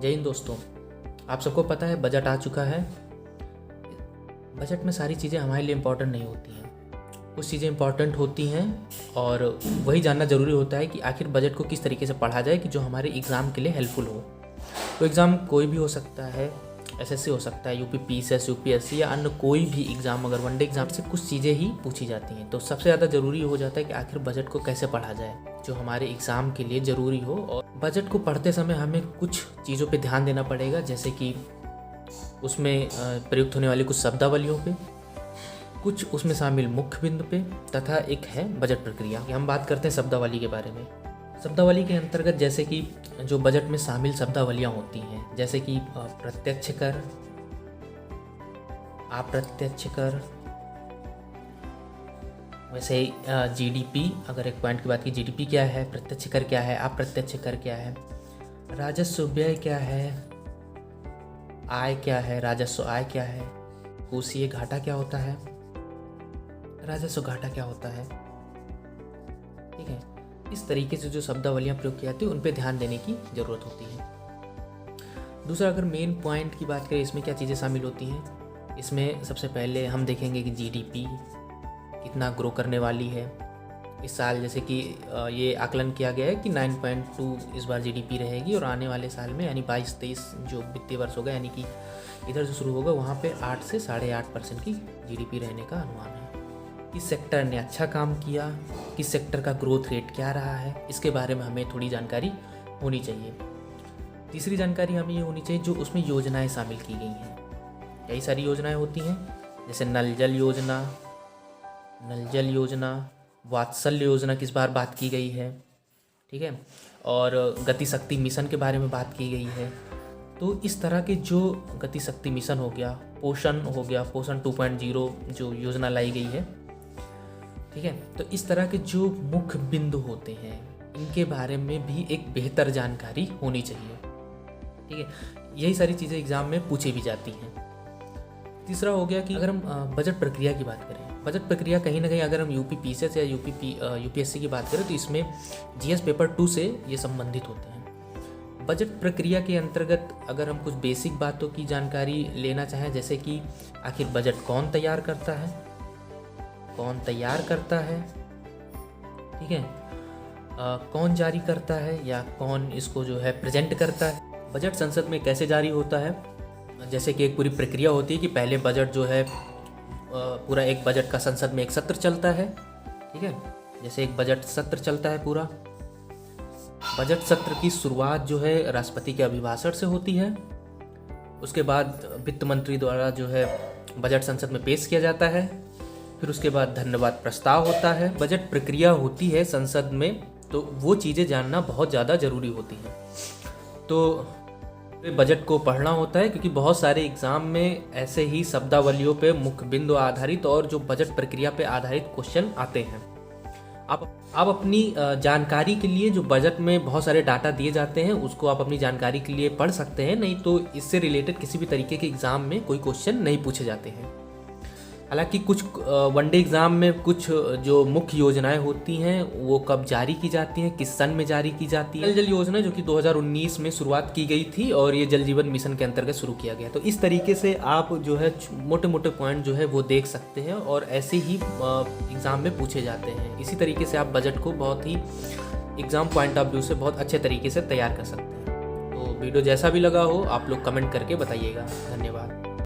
जय हिंद दोस्तों। आप सबको पता है बजट आ चुका है। बजट में सारी चीज़ें हमारे लिए इम्पोर्टेंट नहीं होती हैं, कुछ चीज़ें इम्पॉर्टेंट होती हैं और वही जानना ज़रूरी होता है कि आखिर बजट को किस तरीके से पढ़ा जाए कि जो हमारे एग्ज़ाम के लिए हेल्पफुल हो। तो एग्ज़ाम कोई भी हो सकता है, एसएससी हो सकता है, यूपी पीसीएस, यूपीएससी या अन्य कोई भी एग्ज़ाम, अगर वनडे एग्ज़ाम से कुछ चीज़ें ही पूछी जाती हैं। तो सबसे ज़्यादा ज़रूरी हो जाता है कि आखिर बजट को कैसे पढ़ा जाए जो हमारे एग्ज़ाम के लिए ज़रूरी हो। और बजट को पढ़ते समय हमें कुछ चीज़ों पे ध्यान देना पड़ेगा, जैसे कि उसमें प्रयुक्त होने वाली कुछ शब्दावलियों पे, कुछ उसमें शामिल मुख्य बिंदु पे, तथा एक है बजट प्रक्रिया। हम बात करते हैं शब्दावली के बारे में। शब्दावली के अंतर्गत जैसे कि जो बजट में शामिल शब्दावलियाँ होती हैं, जैसे कि प्रत्यक्ष कर, अप्रत्यक्ष कर, वैसे जीडीपी, अगर एक पॉइंट की बात की, जीडीपी क्या है, प्रत्यक्ष कर क्या है, अप्रत्यक्ष कर क्या है, राजस्व व्यय क्या है, आय क्या है, राजस्व आय क्या है, कोषीय घाटा क्या होता है, राजस्व घाटा क्या होता है। ठीक है, इस तरीके से जो शब्दावलियाँ प्रयोग की जाती है उन पे ध्यान देने की ज़रूरत होती है। दूसरा, अगर मेन पॉइंट की बात करें, इसमें क्या चीज़ें शामिल होती हैं। इसमें सबसे पहले हम देखेंगे कि जीडीपी कितना ग्रो करने वाली है इस साल। जैसे कि ये आकलन किया गया है कि 9.2 इस बार जीडीपी रहेगी और आने वाले साल में यानी 22-23 जो वित्तीय वर्ष होगा, यानी कि इधर से शुरू होगा, वहाँ पे 8 से 8.5% की जीडीपी रहने का अनुमान है। किस सेक्टर ने अच्छा काम किया, किस सेक्टर का ग्रोथ रेट क्या रहा है, इसके बारे में हमें थोड़ी जानकारी होनी चाहिए। तीसरी जानकारी हमें ये होनी चाहिए जो उसमें योजनाएं शामिल की गई हैं। कई सारी योजनाएं होती हैं, जैसे नल जल योजना, वात्सल्य योजना किस बार बात की गई है, ठीक है, और गति शक्ति मिशन के बारे में बात की गई है। तो इस तरह के जो गति शक्ति मिशन हो गया, पोषण 2.0 जो योजना लाई गई है, ठीक है, तो इस तरह के जो मुख्य बिंदु होते हैं इनके बारे में भी एक बेहतर जानकारी होनी चाहिए। ठीक है, यही सारी चीज़ें एग्ज़ाम में पूछी भी जाती हैं। तीसरा हो गया कि अगर हम बजट प्रक्रिया की बात करें, बजट प्रक्रिया कहीं ना कहीं अगर हम यूपी पीसीएस या यूपीएससी की बात करें तो इसमें जीएस पेपर 2 से ये संबंधित होते हैं। बजट प्रक्रिया के अंतर्गत अगर हम कुछ बेसिक बातों की जानकारी लेना चाहें, जैसे कि आखिर बजट कौन तैयार करता है, ठीक है, कौन जारी करता है या कौन इसको जो है प्रेजेंट करता है, बजट संसद में कैसे जारी होता है। जैसे कि एक पूरी प्रक्रिया होती है कि पहले बजट जो है पूरा एक बजट का संसद में एक सत्र चलता है, ठीक है, जैसे एक बजट सत्र चलता है पूरा। बजट सत्र की शुरुआत जो है राष्ट्रपति के अभिभाषण से होती है, उसके बाद वित्त मंत्री द्वारा जो है बजट संसद में पेश किया जाता है, फिर उसके बाद धन्यवाद प्रस्ताव होता है। बजट प्रक्रिया होती है संसद में, तो वो चीज़ें जानना बहुत ज़्यादा ज़रूरी होती हैं। तो बजट को पढ़ना होता है क्योंकि बहुत सारे एग्ज़ाम में ऐसे ही शब्दावलियों पे, मुख्य बिंदु आधारित और जो बजट प्रक्रिया पे आधारित क्वेश्चन आते हैं। आप अपनी जानकारी के लिए जो बजट में बहुत सारे डाटा दिए जाते हैं उसको आप अपनी जानकारी के लिए पढ़ सकते हैं, नहीं तो इससे रिलेटेड किसी भी तरीके के एग्ज़ाम में कोई क्वेश्चन नहीं पूछे जाते हैं। हालांकि कुछ वनडे एग्ज़ाम में कुछ जो मुख्य योजनाएं होती हैं वो कब जारी की जाती हैं, किस सन में जारी की जाती है। जल योजना जो कि 2019 में शुरुआत की गई थी और ये जल जीवन मिशन के अंतर्गत शुरू किया गया। तो इस तरीके से आप जो है मोटे मोटे पॉइंट जो है वो देख सकते हैं और ऐसे ही एग्ज़ाम में पूछे जाते हैं। इसी तरीके से आप बजट को बहुत ही एग्ज़ाम पॉइंट ऑफ व्यू से बहुत अच्छे तरीके से तैयार कर सकते हैं। तो वीडियो जैसा भी लगा हो आप लोग कमेंट करके बताइएगा। धन्यवाद।